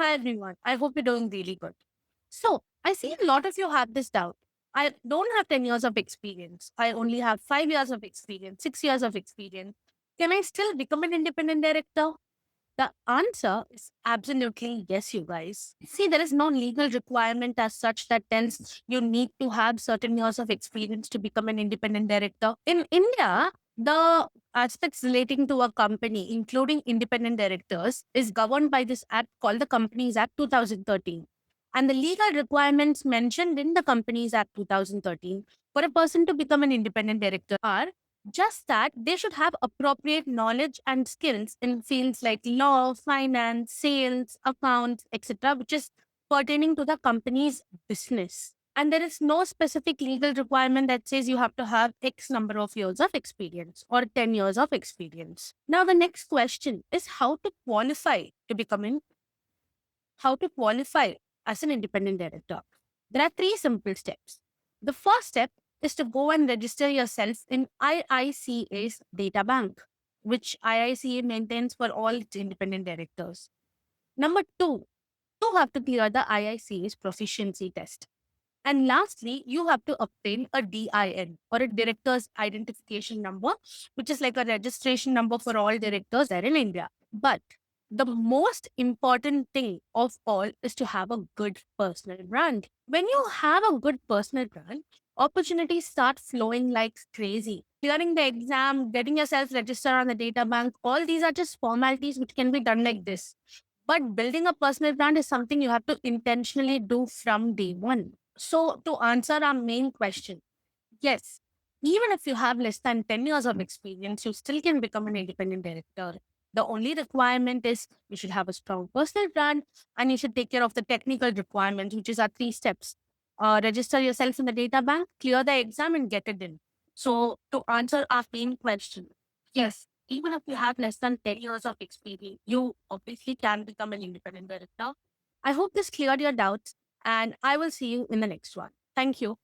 Hi everyone. I hope you're doing really good. So, I see a lot of you have this doubt. I don't have 10 years of experience. I only have 5 years of experience, 6 years of experience. Can I still become an independent director? The answer is absolutely yes, you guys. See, there is no legal requirement as such that tells you need to have certain years of experience to become an independent director. In India, the aspects relating to a company, including independent directors, is governed by this act called the Companies Act 2013. And the legal requirements mentioned in the Companies Act 2013 for a person to become an independent director are just that they should have appropriate knowledge and skills in fields like law, finance, sales, accounts, etc., which is pertaining to the company's business. And there is no specific legal requirement that says you have to have X number of years of experience or 10 years of experience. Now, the next question is how to qualify as an independent director. There are three simple steps. The first step is to go and register yourself in IICA's data bank, which IICA maintains for all its independent directors. Number two, you have to clear the IICA's proficiency test. And lastly, you have to obtain a DIN or a director's identification number, which is like a registration number for all directors there in India. But the most important thing of all is to have a good personal brand. When you have a good personal brand, opportunities start flowing like crazy. Clearing the exam, getting yourself registered on the data bank, all these are just formalities which can be done like this. But building a personal brand is something you have to intentionally do from day one. So, to answer our main question, yes, even if you have less than 10 years of experience, you still can become an independent director. The only requirement is you should have a strong personal brand and you should take care of the technical requirements, which is our three steps. Register yourself in the data bank, clear the exam, and get it in. So, to answer our main question, yes, even if you have less than 10 years of experience, you obviously can become an independent director. I hope this cleared your doubts, and I will see you in the next one. Thank you.